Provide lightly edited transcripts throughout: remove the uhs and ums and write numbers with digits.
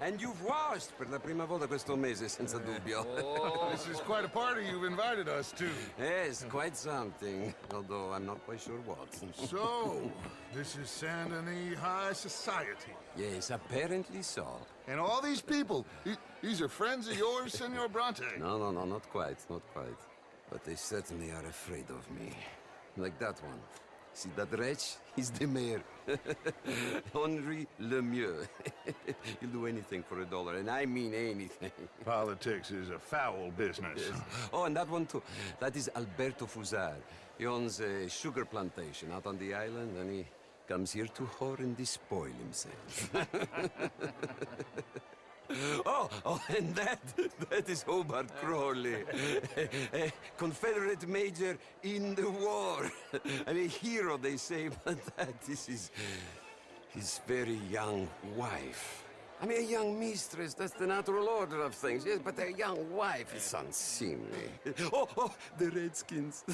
And you've washed per la prima volta questo mese, senza dubbio. This is quite a party you've invited us to. Yes, quite something. Although I'm not quite sure what. So, this is Saint Denis High Society. Yes, apparently so. And all these people, these are friends of yours, Senor Bronte? No, not quite, not quite. But they certainly are afraid of me. Like that one. See that wretch? He's the mayor. Henri Lemieux. He'll do anything for $1, and I mean anything. Politics is a foul business. Yes. Oh, and that one too. That is Alberto Fusar. He owns a sugar plantation out on the island, and he comes here to whore and despoil himself. Oh, and that is Hobart Crawley, a Confederate major in the war. I mean, a hero, they say, but that is his very young wife. I mean, a young mistress, that's the natural order of things, yes, but a young wife is unseemly. Oh, the Redskins.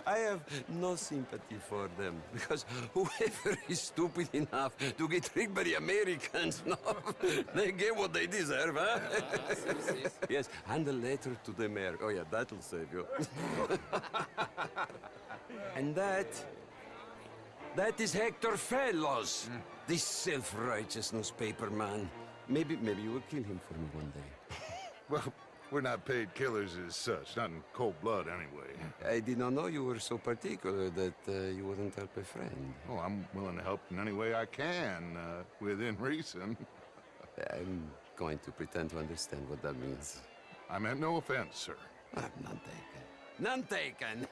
I have no sympathy for them, because whoever is stupid enough to get tricked by the Americans, no, they get what they deserve, huh? Yes, and a letter to the mayor. Oh, yeah, that'll save you. And that is Hector Fellows. This self-righteous newspaper man. Maybe you will kill him for me one day. Well, we're not paid killers as such, not in cold blood anyway. I did not know you were so particular that you wouldn't help a friend. Oh, I'm willing to help in any way I can, within reason. I'm going to pretend to understand what that means. I meant no offense, sir. None taken. None taken!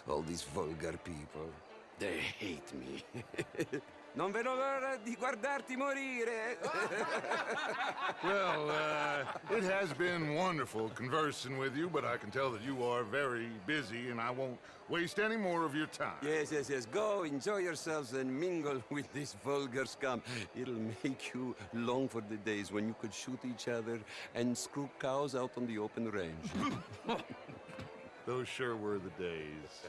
All these vulgar people. They hate me. Non vedo l'ora di guardarti morire. Well, it has been wonderful conversing with you, but I can tell that you are very busy, and I won't waste any more of your time. Yes. Go, enjoy yourselves, and mingle with this vulgar scum. It'll make you long for the days when you could shoot each other and screw cows out on the open range. Those sure were the days.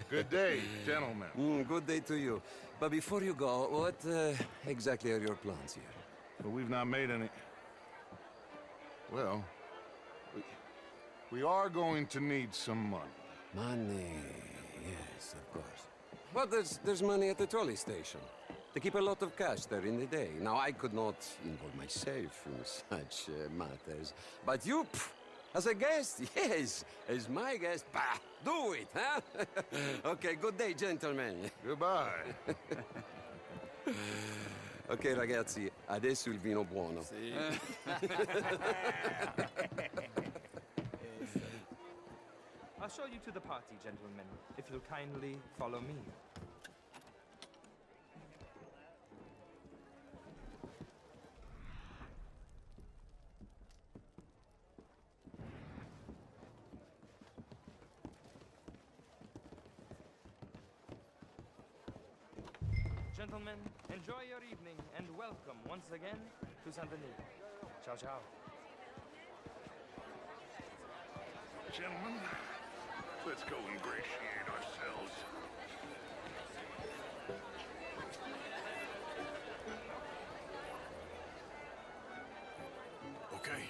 Good day, gentlemen. Good day to you. But before you go, what exactly are your plans here? Well, we've not made any... Well, we are going to need some money. Money, yes, of course. But there's money at the trolley station. They keep a lot of cash there in the day. Now, I could not involve myself in such matters. But you... As a guest? Yes. As my guest? Bah! Do it, huh? Okay, good day, gentlemen. Goodbye. Ok, ragazzi, adesso il vino buono. Sì. I'll show you to the party, gentlemen, if you'll kindly follow me. Gentlemen, enjoy your evening and welcome once again to Saint Denis. Ciao, ciao. Gentlemen, let's go ingratiate ourselves. Okay.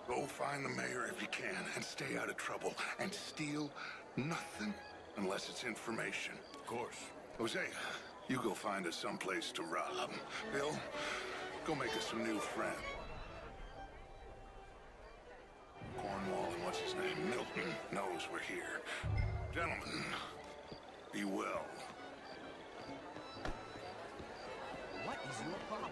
Go find the mayor if you can and stay out of trouble. And steal nothing unless it's information. Of course. Jose, you go find us someplace to rob. Bill, go make us some new friends. Cornwall and what's his name, Milton, knows we're here. Gentlemen, be well. What is your problem?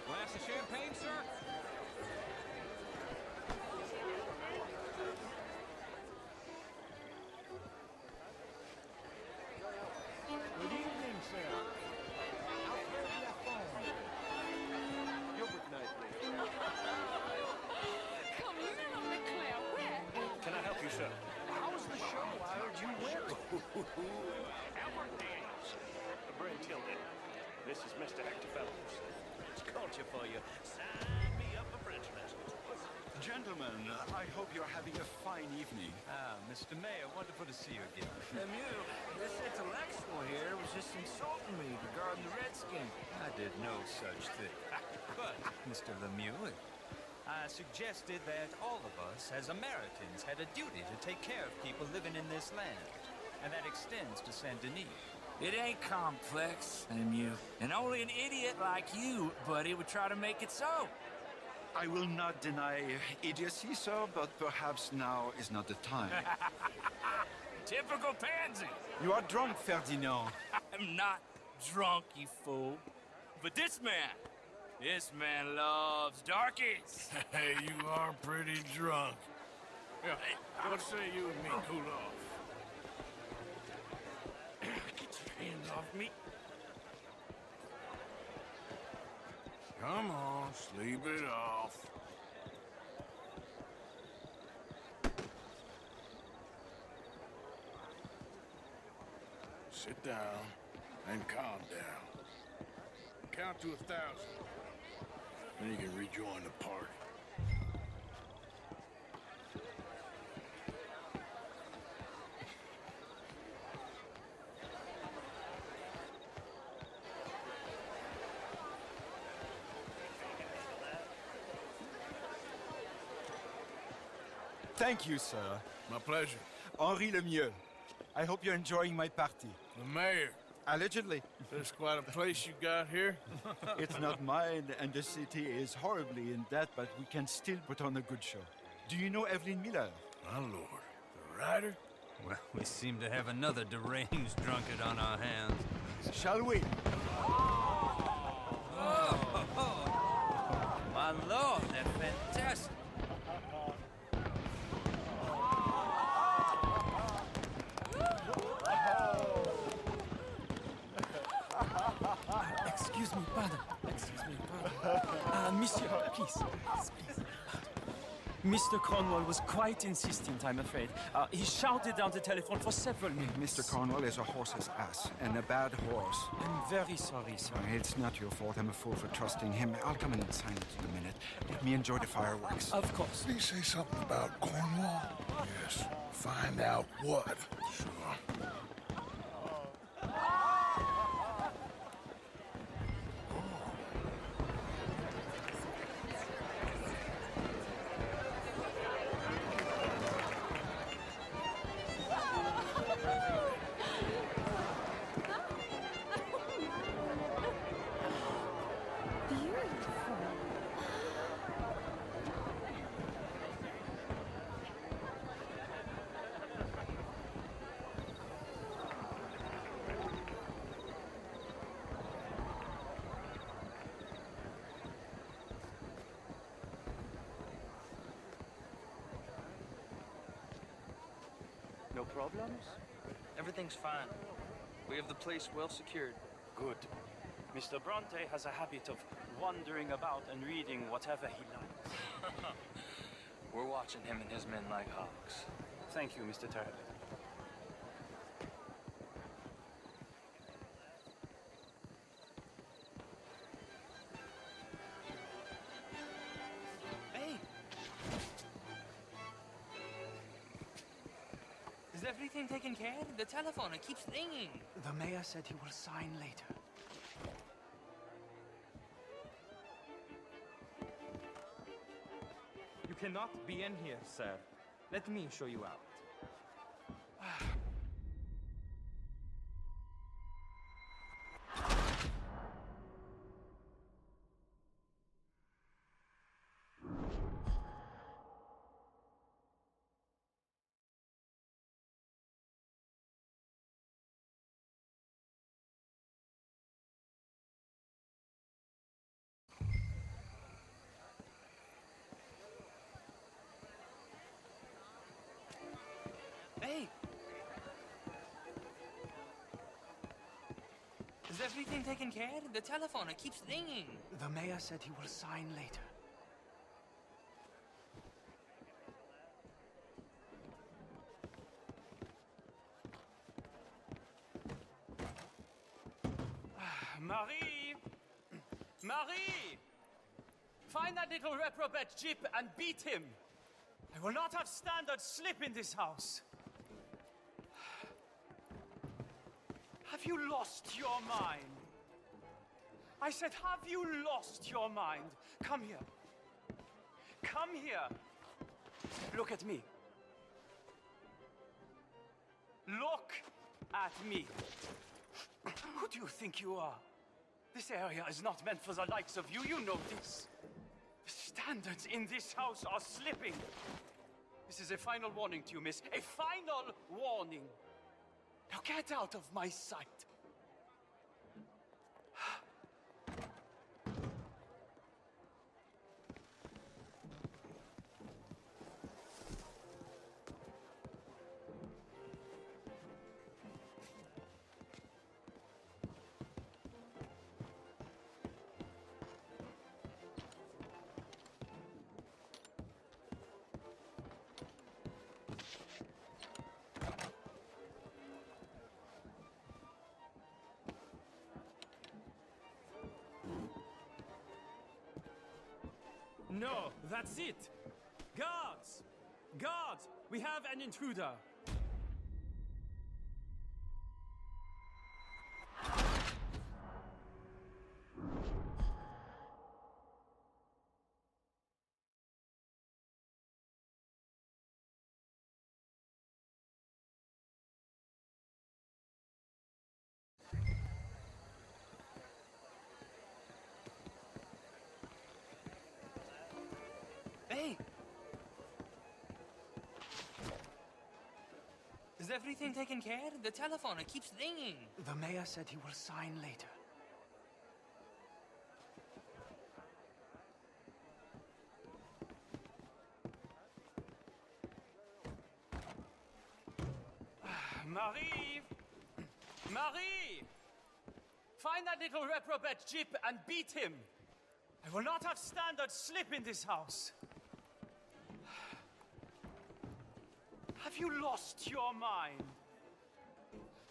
Glass of champagne, sir? Good evening, sir. Alfred Lafond. Gilbert Knightley. Come here, McClare. Where? Can I help you, sir? How's the show? I heard you went. Albert Daniels. Brent Tilden. This is Mr. Hector Fellows. It's culture for you. Sign me up for Gentlemen, I hope you're having a fine evening. Ah, Mr. Mayor, wonderful to see you again. Lemieux, this intellectual here was just insulting me regarding the Redskin. I did no such thing. But, Mr. Lemieux, I suggested that all of us, as Americans, had a duty to take care of people living in this land. And that extends to Saint Denis. It ain't complex, Lemieux. And only an idiot like you, buddy, would try to make it so. I will not deny idiocy, sir, but perhaps now is not the time. Typical pansy. You are drunk, Ferdinand. I'm not drunk, you fool. But this man loves darkies. Hey, you are pretty drunk. Yeah, what say you and me cool off? Get your hands off me. Come on, sleep it off. Sit down and calm down. Count to 1,000. Then you can rejoin the party. Thank you, sir. My pleasure. Henri Lemieux. I hope you're enjoying my party. The mayor. Allegedly. There's quite a place you got here. It's not mine, and the city is horribly in debt, but we can still put on a good show. Do you know Evelyn Miller? My lord. The rider? Well, we seem to have another deranged drunkard on our hands. Shall we? My lord, they're fantastic. Excuse me, pardon. Excuse me, pardon. Monsieur, please. Please. Mr. Cornwall was quite insistent, I'm afraid. He shouted down the telephone for several minutes. Mr. Cornwall is a horse's ass, and a bad horse. I'm very sorry, sir. It's not your fault. I'm a fool for trusting him. I'll come in silence in a minute. Let me enjoy the fireworks. Of course. Did he say something about Cornwall? Yes. Find out what. Sure. No problems? Everything's fine. We have the place well secured. Good. Mr. Bronte has a habit of wandering about and reading whatever he likes. We're watching him and his men like hawks. Thank you, Mr. Turner. Hey! Is everything taken care of? The telephone, it keeps ringing. The mayor said he will sign later. You cannot be in here, sir. Let me show you out. Hey! Is everything taken care of? The telephone, it keeps ringing. The mayor said he will sign later. Marie! Marie! Find that little reprobate Jip and beat him. I will not have standard slip in this house. Have you lost your mind? I said, have you lost your mind? Come here. Come here. Look at me. Look at me. Who do you think you are? This area is not meant for the likes of you. You know this. The standards in this house are slipping. This is a final warning to you, miss. A final warning. Now get out of my sight. No, that's it. Guards! Guards! We have an intruder. Hey! Is everything taken care? The telephone, it keeps ringing. The mayor said he will sign later. Marie! Marie! Find that little reprobate Jip and beat him. I will not have standard slip in this house. Have you lost your mind?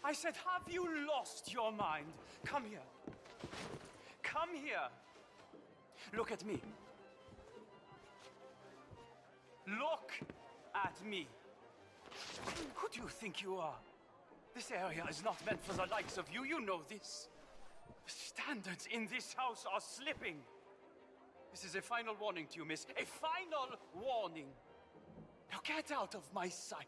I said, have you lost your mind? Come here. Come here. Look at me. Look at me. Who do you think you are? This area is not meant for the likes of you. You know this. The standards in this house are slipping. This is a final warning to you, miss. A final warning. Now get out of my sight.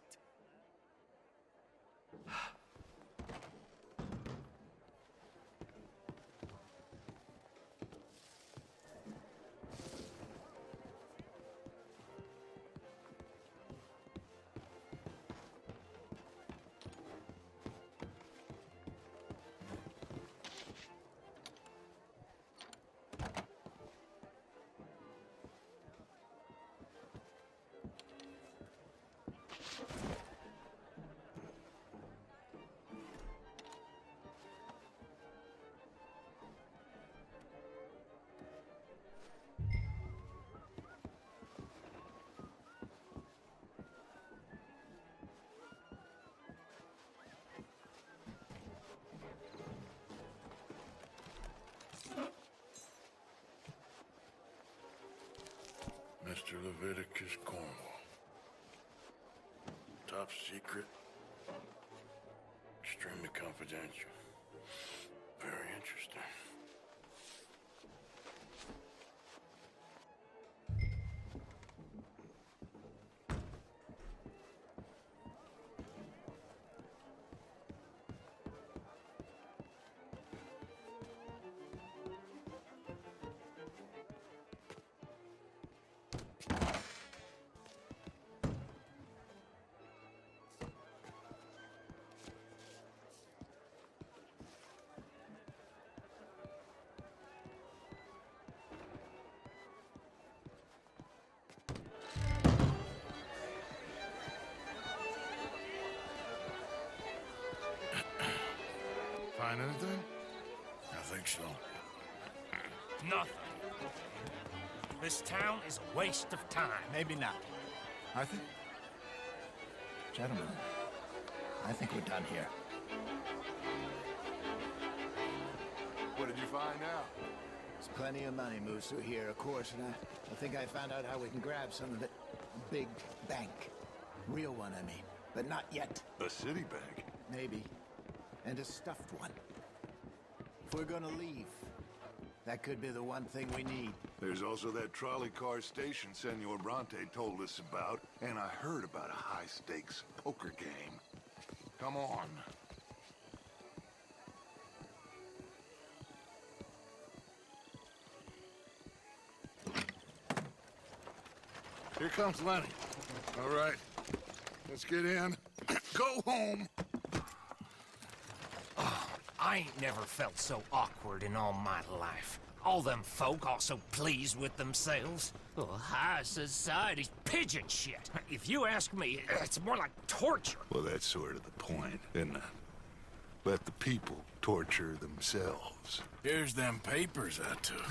Mr. Leviticus Cornwall. Top secret. Extremely confidential. Very interesting. Find anything? I think so. Nothing. This town is a waste of time. Maybe not. I think... Gentlemen, I think we're done here. What did you find out? There's plenty of money moves through here, of course, and I think I found out how we can grab some of it. A big bank. Real one, I mean. But not yet. A city bank? Maybe. And a stuffed one. If we're gonna leave, that could be the one thing we need. There's also that trolley car station Senor Bronte told us about, and I heard about a high-stakes poker game. Come on. Here comes Lenny. All right, let's get in. Go home. I ain't never felt so awkward in all my life. All them folk all so pleased with themselves. Oh, high society's pigeon shit. If you ask me, it's more like torture. Well, that's sort of the point, isn't it? Let the people torture themselves. Here's them papers I took.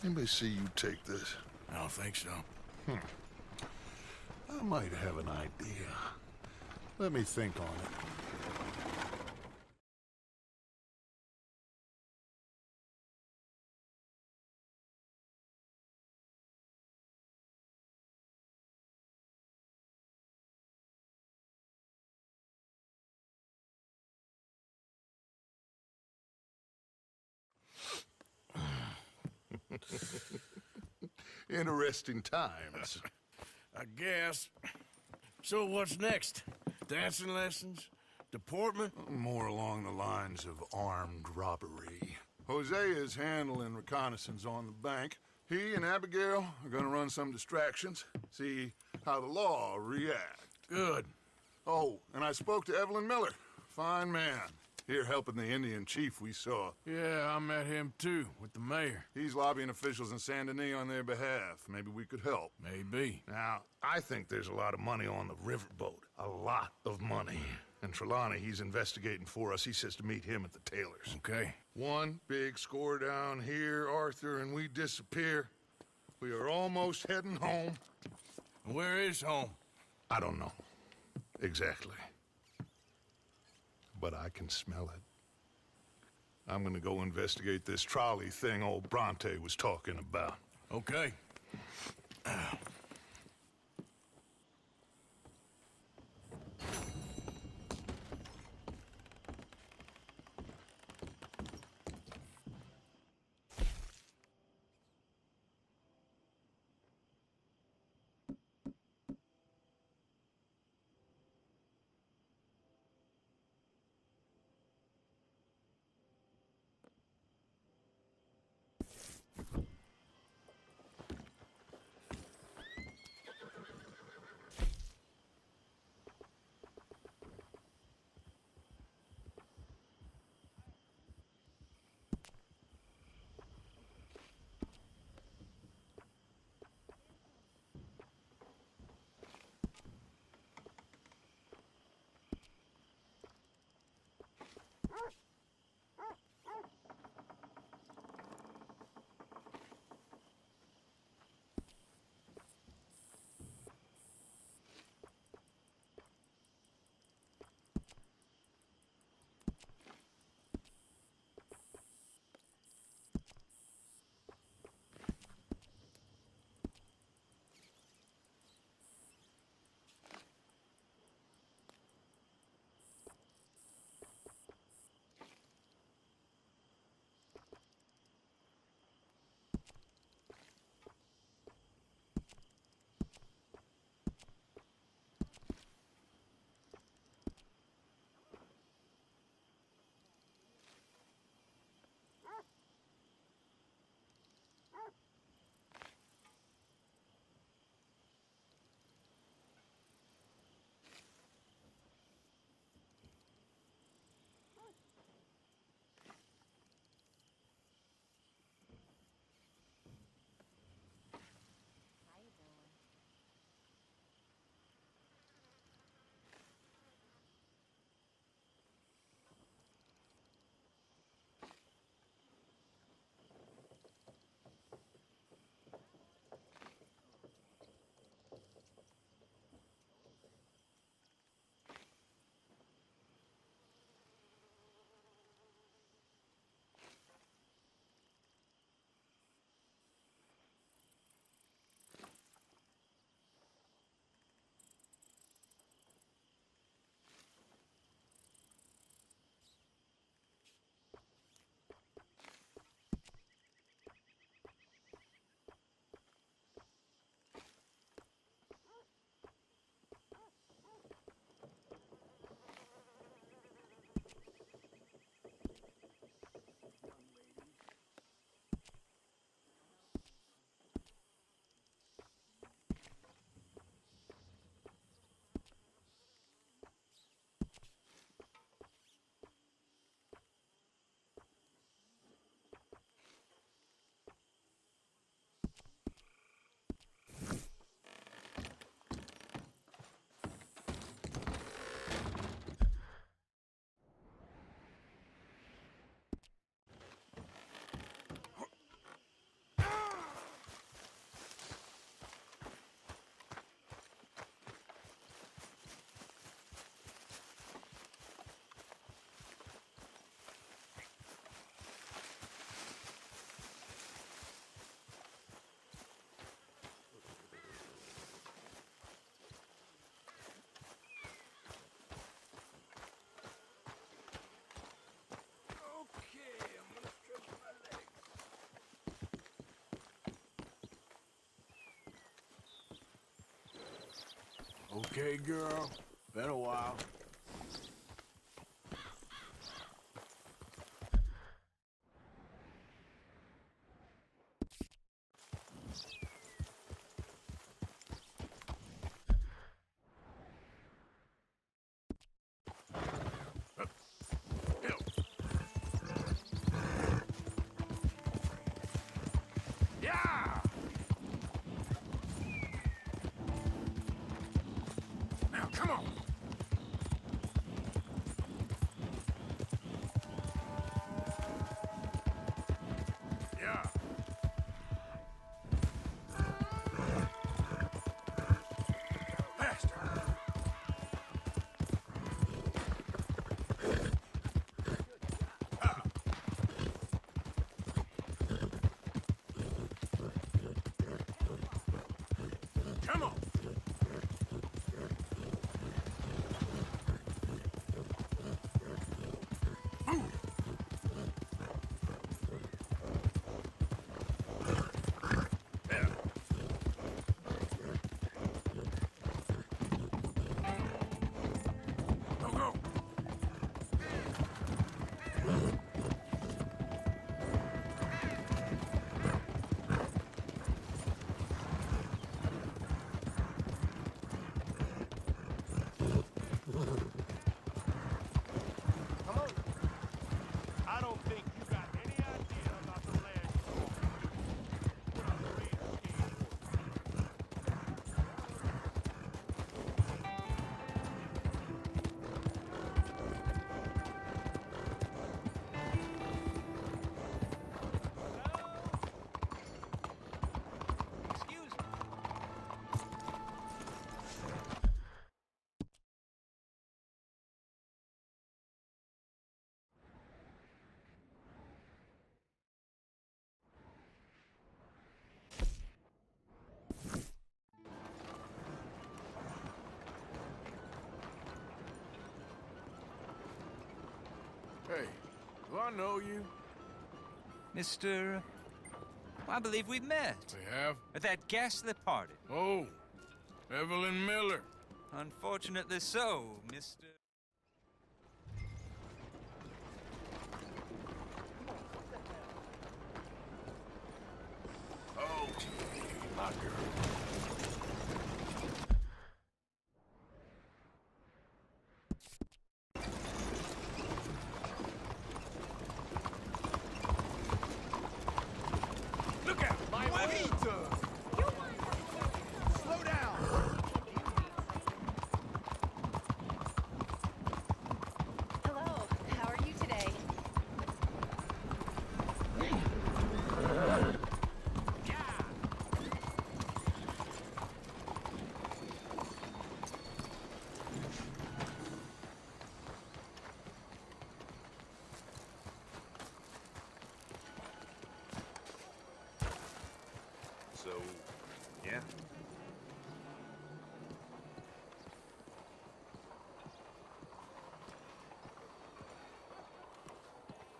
Anybody see you take this? I don't think so. I might have an idea. Let me think on it. Interesting times. I guess. So what's next? Dancing lessons? Deportment? More along the lines of armed robbery. Hosea is handling reconnaissance on the bank. He and Abigail are gonna run some distractions, see how the law reacts. Good. Oh, and I spoke to Evelyn Miller. Fine man. Here helping the Indian chief we saw. Yeah, I met him too, with the mayor. He's lobbying officials in Saint Denis on their behalf. Maybe we could help. Maybe. Now, I think there's a lot of money on the riverboat. A lot of money. And Trelawney, he's investigating for us. He says to meet him at the Taylors. Okay. One big score down here, Arthur, and we disappear. We are almost heading home. Where is home? I don't know. Exactly. But I can smell it. I'm gonna go investigate this trolley thing old Bronte was talking about. Okay. Okay, girl. Been a while. Yeah! Now, come on! Yeah! Faster! Come on! Move! There. Go, go! Come on! I don't think you got any idea about the land you're on. Put on the radar scan. Excuse me. Hey, do I know you? Mr. I believe we met We have? at that ghastly party. Oh, Evelyn Miller. Unfortunately so, Mr. Oh, my girl. Look out! My mojito! Slow down! Hello, how are you today? So, yeah.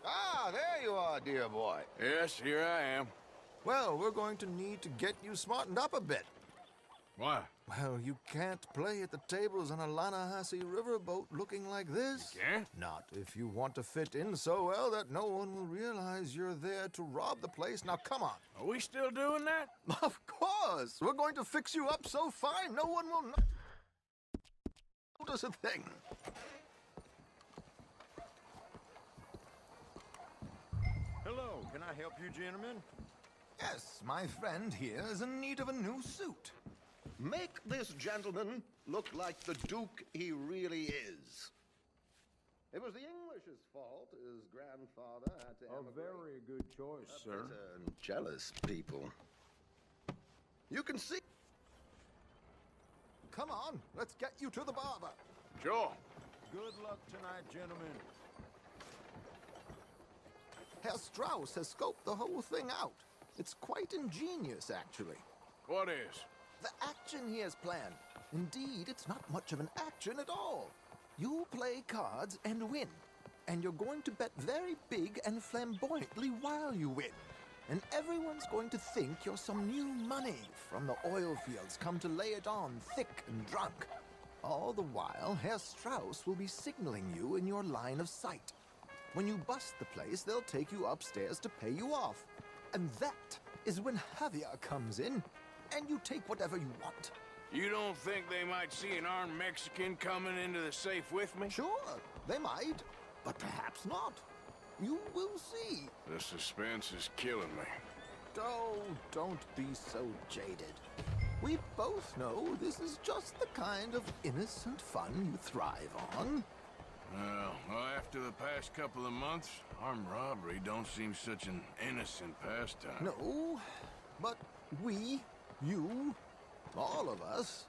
Ah, there you are, dear boy. Yes, here I am. Well, we're going to need to get you smartened up a bit. Why? Well, you can't play at the tables on a Lannahechee riverboat looking like this. You can't? Not if you want to fit in so well that no one will realize you're there to rob the place. Now, come on. Are we still doing that? Of course. We're going to fix you up so fine no one will notice a thing. Hello, can I help you, gentlemen? Yes, my friend here is in need of a new suit. Make this gentleman look like the Duke he really is. It was the English's fault his grandfather had to emigrate. very good choice, sir. Jealous people. You can see... Come on, let's get you to the barber. Sure. Good luck tonight, gentlemen. Herr Strauss has scoped the whole thing out. It's quite ingenious, actually. What is? The action he has planned. Indeed, it's not much of an action at all. You play cards and win. And you're going to bet very big and flamboyantly while you win. And everyone's going to think you're some new money from the oil fields come to lay it on thick and drunk. All the while, Herr Strauss will be signaling you in your line of sight. When you bust the place, they'll take you upstairs to pay you off. And that is when Javier comes in, and you take whatever you want. You don't think they might see an armed Mexican coming into the safe with me? Sure, they might, but perhaps not. You will see. The suspense is killing me. Oh, don't be so jaded. We both know this is just the kind of innocent fun you thrive on. Well, after the past couple of months, armed robbery don't seem such an innocent pastime. No, but we, you, all of us,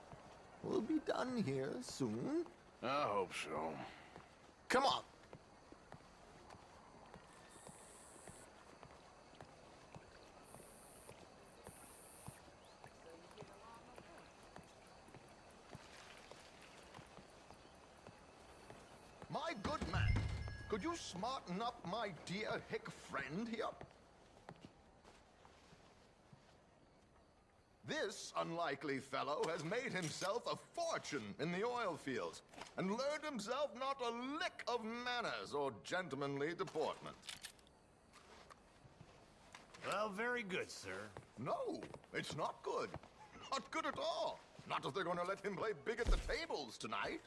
will be done here soon. I hope so. Come on. My good man, could you smarten up my dear hick friend here? This unlikely fellow has made himself a fortune in the oil fields and learned himself not a lick of manners or gentlemanly deportment. Well, very good, sir. No, it's not good. Not good at all. Not if they're going to let him play big at the tables tonight.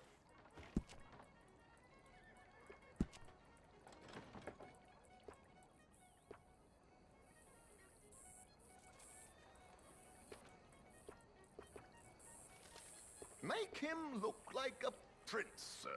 Make him look like a prince, sir.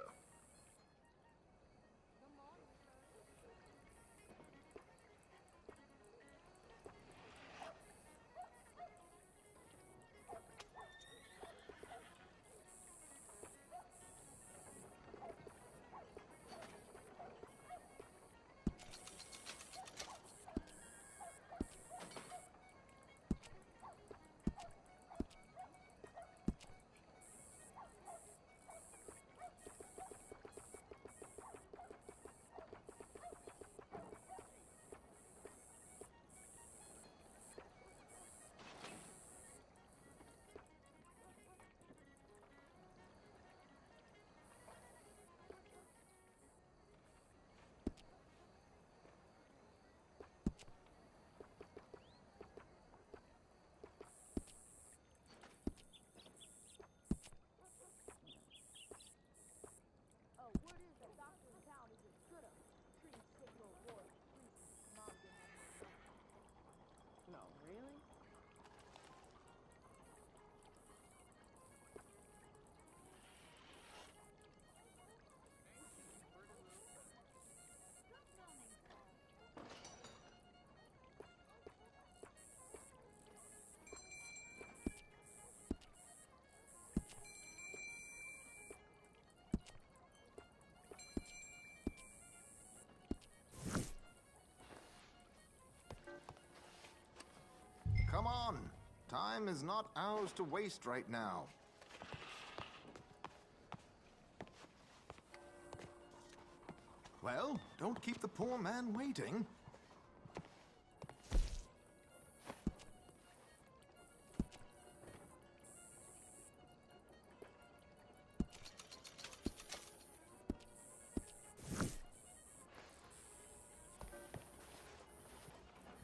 Come on. Time is not ours to waste right now. Well, don't keep the poor man waiting.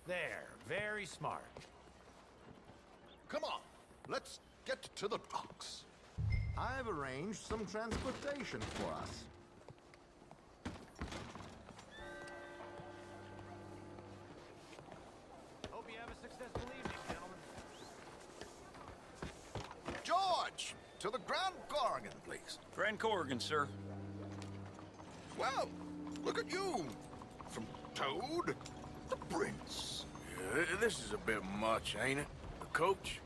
There, very smart. Come on, let's get to the docks. I've arranged some transportation for us. Hope you have a successful evening, gentlemen. George, to the Grand Corrigan, please. Grand Corrigan, sir. Well, look at you. From Toad to Prince. Yeah, this is a bit much, ain't it? The coach?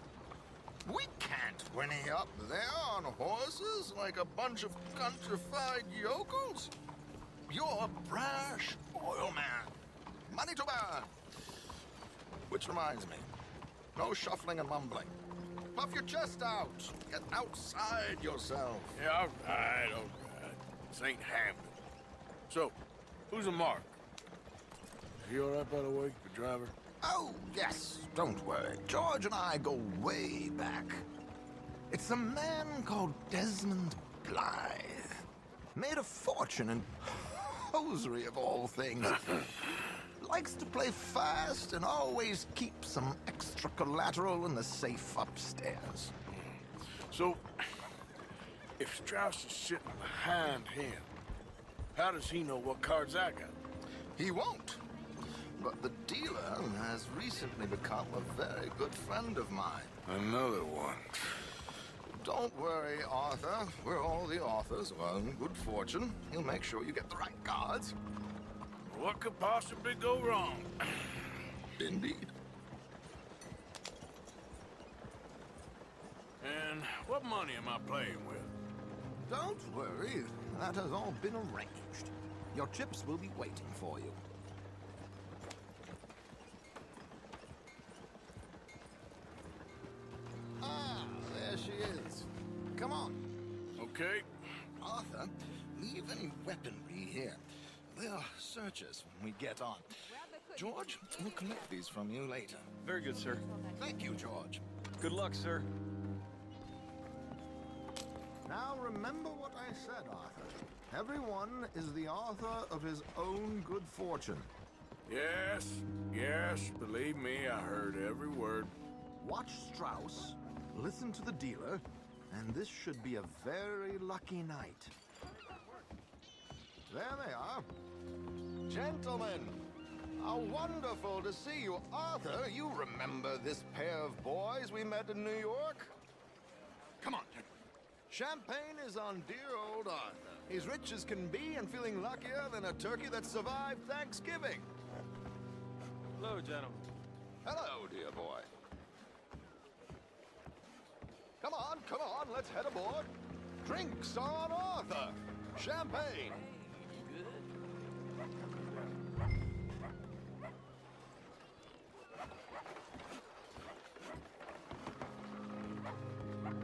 We can't whinny up there on horses like a bunch of countrified yokels. You're a brash oil man. Money to burn. Which reminds me, no shuffling and mumbling. Puff your chest out. Get outside yourself. Yeah, all right. This ain't Hamden. So, who's a Mark? Is he all right, by the way, the driver? Oh, yes, don't worry. George and I go way back. It's a man called Desmond Blythe. Made a fortune in hosiery of all things. Likes to play fast and always keeps some extra collateral in the safe upstairs. So, if Strauss is sitting behind him, how does he know what cards I got? He won't. But the dealer has recently become a very good friend of mine. Another one. Don't worry, Arthur. We're all the authors of our own good fortune. He'll make sure you get the right cards. What could possibly go wrong? Indeed. And what money am I playing with? Don't worry. That has all been arranged. Your chips will be waiting for you. Ah, there she is. Come on. Okay. Arthur, leave any weaponry here. They'll search us when we get on. George, we'll collect these from you later. Very good, sir. Thank you, George. Good luck, sir. Now remember what I said, Arthur. Everyone is the author of his own good fortune. Yes, believe me, I heard every word. Watch Strauss, listen to the dealer, and this should be a very lucky night. There they are. Gentlemen, how wonderful to see you. Arthur, you remember this pair of boys we met in New York? Come on, gentlemen. Champagne is on dear old Arthur. He's rich as can be and feeling luckier than a turkey that survived Thanksgiving. Hello, gentlemen. Hello, dear boy. Come on, let's head aboard. Drinks on Arthur. Champagne.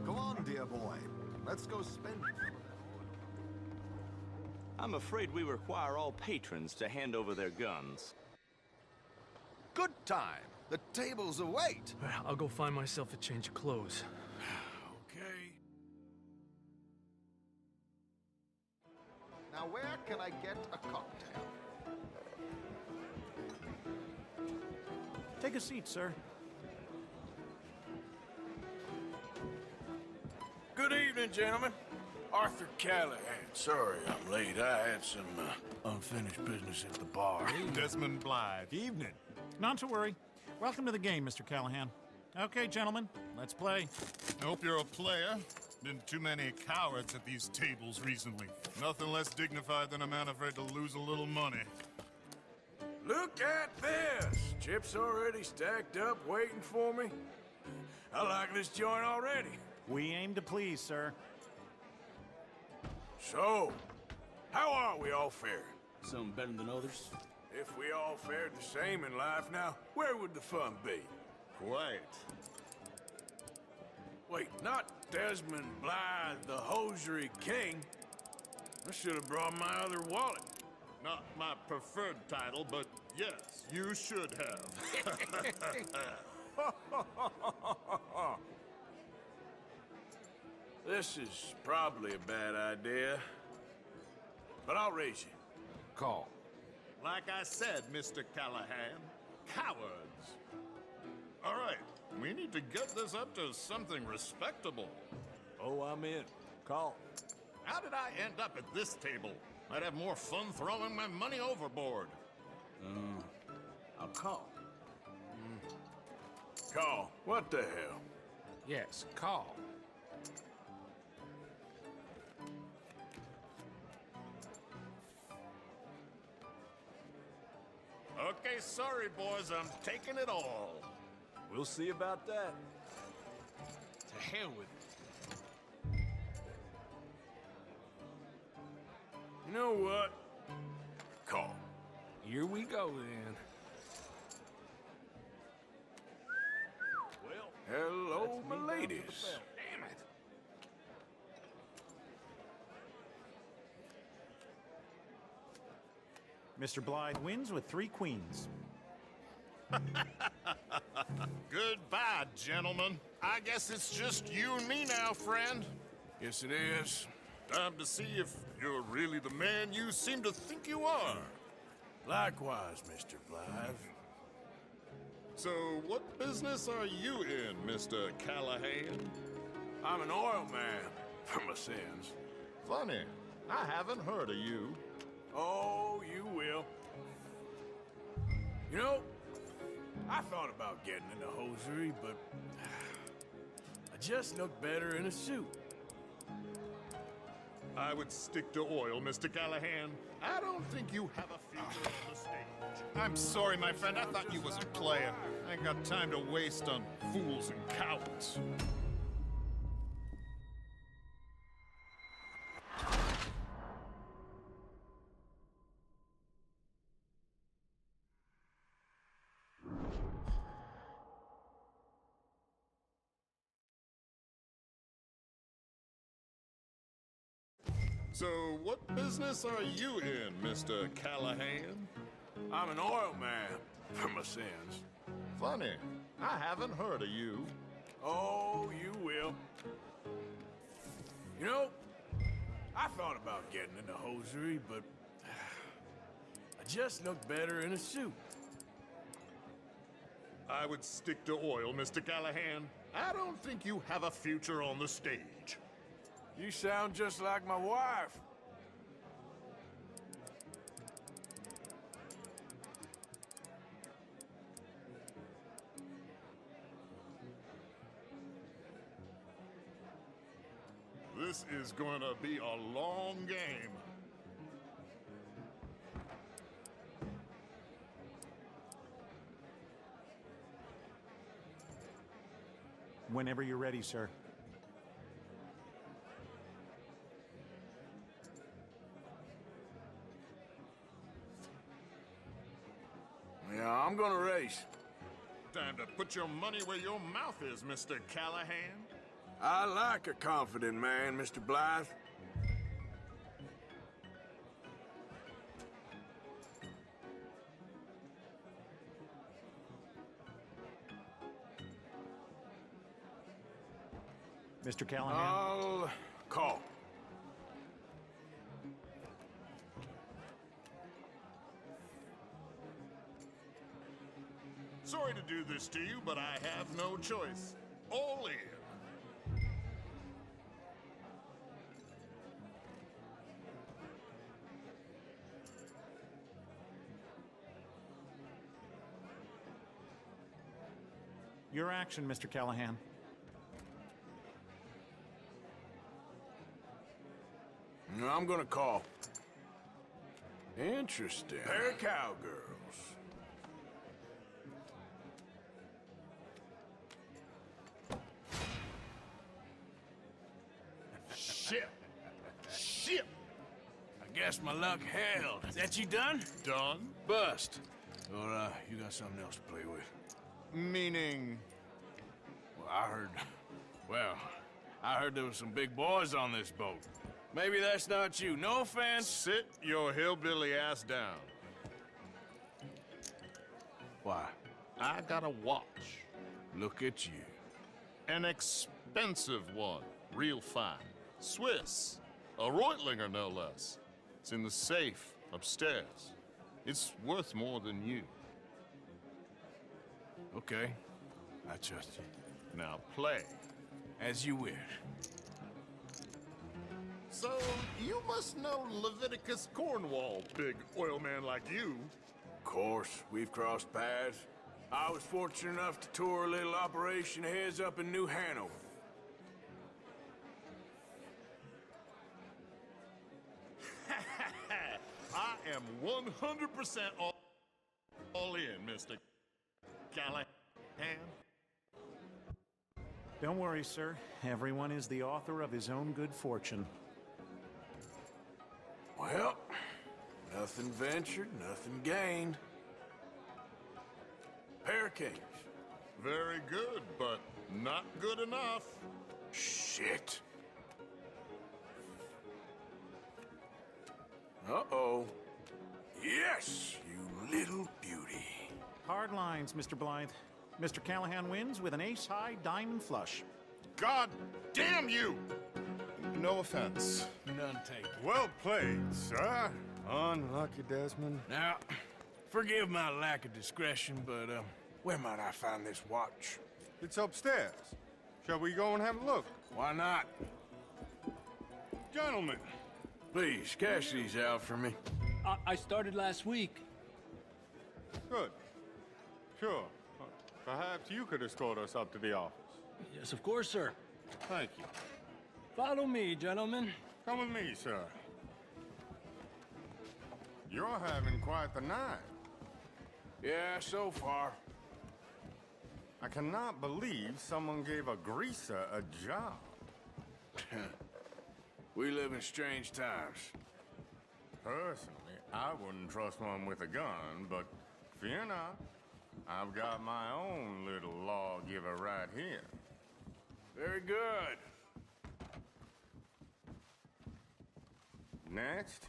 Go on, dear boy. Let's go spend it. I'm afraid we require all patrons to hand over their guns. Good time. The tables await. I'll go find myself a change of clothes. Okay. Now, where can I get a cocktail? Take a seat, sir. Good evening, gentlemen. Arthur Callahan. Sorry I'm late. I had some unfinished business at the bar. Desmond Blythe. Evening. Not to worry. Welcome to the game, Mr. Callahan. Okay, gentlemen, let's play. I hope you're a player. Been too many cowards at these tables recently. Nothing less dignified than a man afraid to lose a little money. Look at this! Chips already stacked up, waiting for me. I like this joint already. We aim to please, sir. So, how are we all faring? Some better than others. If we all fared the same in life now, where would the fun be? Quite. Wait, not Desmond Blythe, the hosiery king. I should have brought my other wallet. Not my preferred title, but yes, you should have. This is probably a bad idea, but I'll raise you. Call. Like I said, Mr. Callahan, cowards. All right, we need to get this up to something respectable. Oh, I'm in. Call. How did I end up at this table? I'd have more fun throwing my money overboard. I'll call. Call. What the hell? Yes, call. Okay, sorry, boys, I'm taking it all. We'll see about that. To hell with it. You know what? Call. Here we go, then. Well, hello, my ladies. Damn it. Mr. Blythe wins with 3 queens. Goodbye, gentlemen. I guess it's just you and me now, friend. Yes, it is. Time to see if you're really the man you seem to think you are. Likewise, Mr. Blythe. So, what business are you in, Mr. Callahan? I'm an oil man, for my sins. Funny, I haven't heard of you. Oh, you will. You know, I thought about getting into hosiery, but I just look better in a suit. I would stick to oil, Mr. Callahan. I don't think you have a future on the stage. I'm sorry, my friend. I thought you was a player. I ain't got time to waste on fools and cowards. So, what business are you in, Mr. Callahan? I'm an oil man, for my sins. Funny, I haven't heard of you. Oh, you will. You know, I thought about getting into hosiery, but I just look better in a suit. I would stick to oil, Mr. Callahan. I don't think you have a future on the stage. You sound just like my wife. This is going to be a long game. Whenever you're ready, sir. Yeah, I'm gonna race. Time to put your money where your mouth is, Mr. Callahan. I like a confident man, Mr. Blythe. Mr. Callahan? I'll call. Sorry to do this to you, but I have no choice. All in. Your action, Mr. Callahan. I'm gonna call. Interesting. Pair of cowgirls. Shit. Shit. I guess my luck held. That you done? Done. Bust. Or, you got something else to play with? Meaning? Well, I heard there was some big boys on this boat. Maybe that's not you. No offense. Sit your hillbilly ass down. Why? I got a watch. Look at you. An expensive one. Real fine. Swiss. A Reutlinger, no less. It's in the safe upstairs. It's worth more than you. Okay. I trust you. Now play. As you wish. So, you must know Leviticus Cornwall, big oil man like you. Of course, we've crossed paths. I was fortunate enough to tour a little operation heads up in New Hanover. I am 100% all in, Mr. Callahan. Don't worry, sir. Everyone is the author of his own good fortune. Well, nothing ventured, nothing gained. Pair of kings. Very good, but not good enough. Shit. Uh-oh. Yes, you little beauty. Hard lines, Mr. Blythe. Mr. Callahan wins with an ace-high diamond flush. God damn you! No offense. None taken. Well played, sir. Unlucky, Desmond. Now, forgive my lack of discretion, but, where might I find this watch? It's upstairs. Shall we go and have a look? Why not? Gentlemen. Please, cash these out for me. I started last week. Good. Sure. Perhaps you could escort us up to the office. Yes, of course, sir. Thank you. Follow me, gentlemen. Come with me, sir. You're having quite the night. Yeah, so far. I cannot believe someone gave a greaser a job. We live in strange times. Personally, I wouldn't trust one with a gun, but fear not. I've got my own little lawgiver right here. Very good. Next,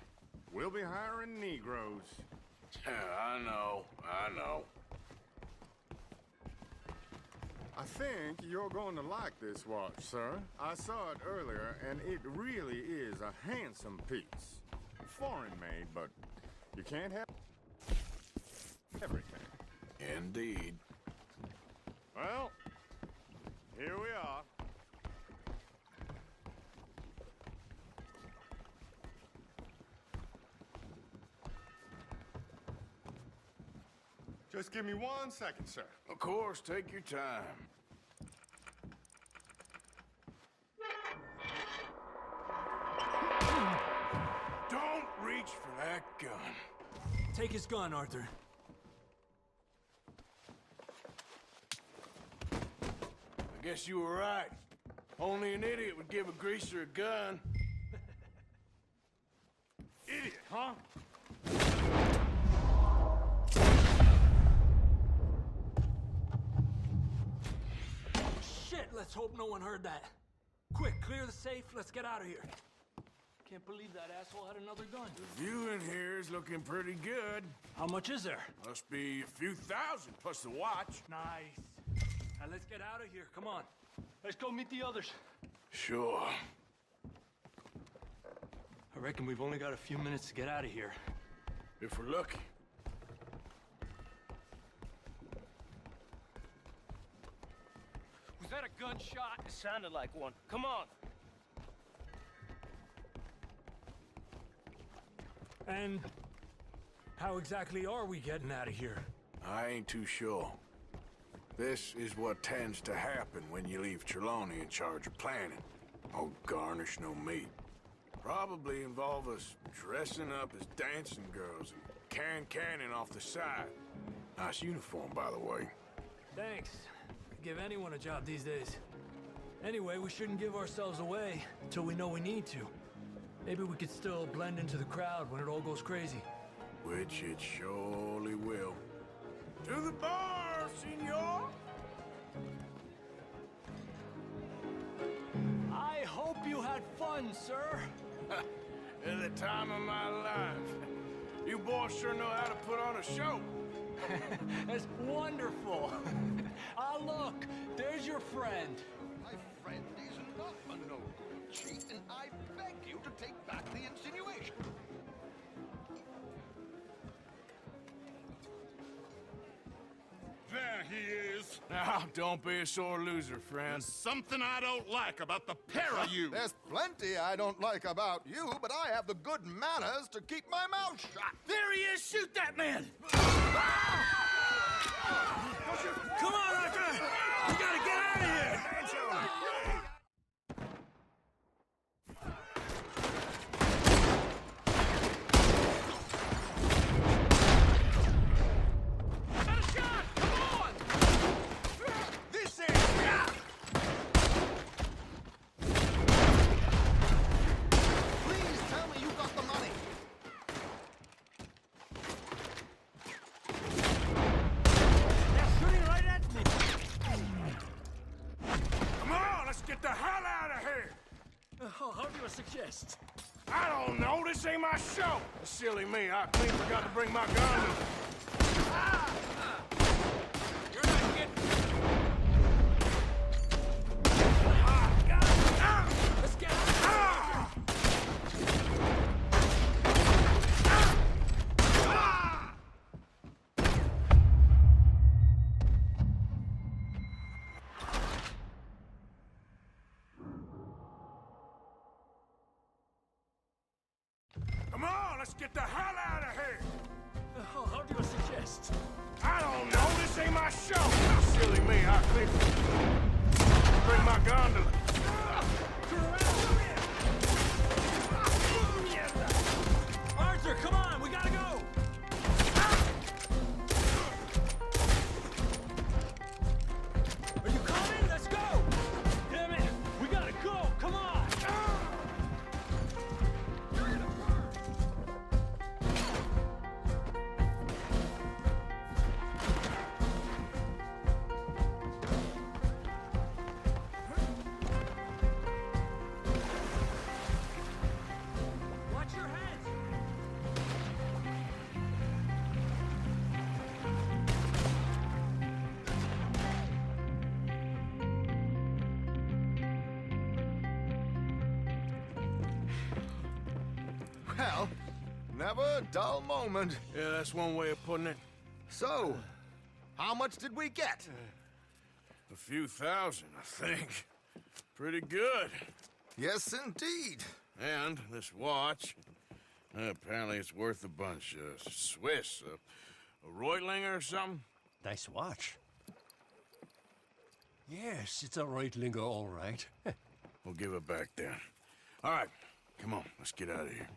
we'll be hiring Negroes. I know. I think you're going to like this watch, sir. I saw it earlier, and it really is a handsome piece. Foreign made, but you can't have everything. Indeed. Well, here we are. Just give me 1 second, sir. Of course, take your time. Don't reach for that gun. Take his gun, Arthur. I guess you were right. Only an idiot would give a greaser a gun. Idiot, huh? Shit, let's hope no one heard that. Quick, clear the safe, let's get out of here. Can't believe that asshole had another gun. The view in here is looking pretty good. How much is there? Must be a few thousand, plus the watch. Nice. Now let's get out of here, come on. Let's go meet the others. Sure. I reckon we've only got a few minutes to get out of here. If we're lucky. Was that a gunshot? It sounded like one. Come on. And how exactly are we getting out of here? I ain't too sure. This is what tends to happen when you leave Trelawney in charge of planning. Oh, garnish no meat. Probably involve us dressing up as dancing girls and canning off the side. Nice uniform, by the way. Thanks. Give anyone a job these days. Anyway, we shouldn't give ourselves away until we know we need to. Maybe we could still blend into the crowd when it all goes crazy. Which it surely will. To the bar, senor! I hope you had fun, sir. At the time of my life. You boys sure know how to put on a show. That's wonderful. Ah, look, there's your friend. My friend is not a no-good cheat, and I beg you to take back the insinuation. There he is. Now, don't be a sore loser, friend. There's something I don't like about the pair of you. There's plenty I don't like about you, but I have the good manners to keep my mouth shut. There he is! Shoot that man! Come on, Arthur! We gotta get out of here! Suggest? I don't know. This ain't my show. Silly me. I clean forgot to bring my gun. You're not getting... Let's get out! Get the hell out of here! How do you suggest? I don't know. This ain't my show. Silly me. I think. Bring my gondola. Arthur, come on, we gotta go! Are you coming? Let's go! Damn it, we gotta go, come on! Watch your heads! Well, never a dull moment. Yeah, that's one way of putting it. So, how much did we get? A few thousand, I think. Pretty good. Yes, indeed. And this watch, apparently it's worth a bunch. Swiss, a Reutlinger or something? Nice watch. Yes, it's a Reutlinger, all right. We'll give it back then. All right, come on, let's get out of here.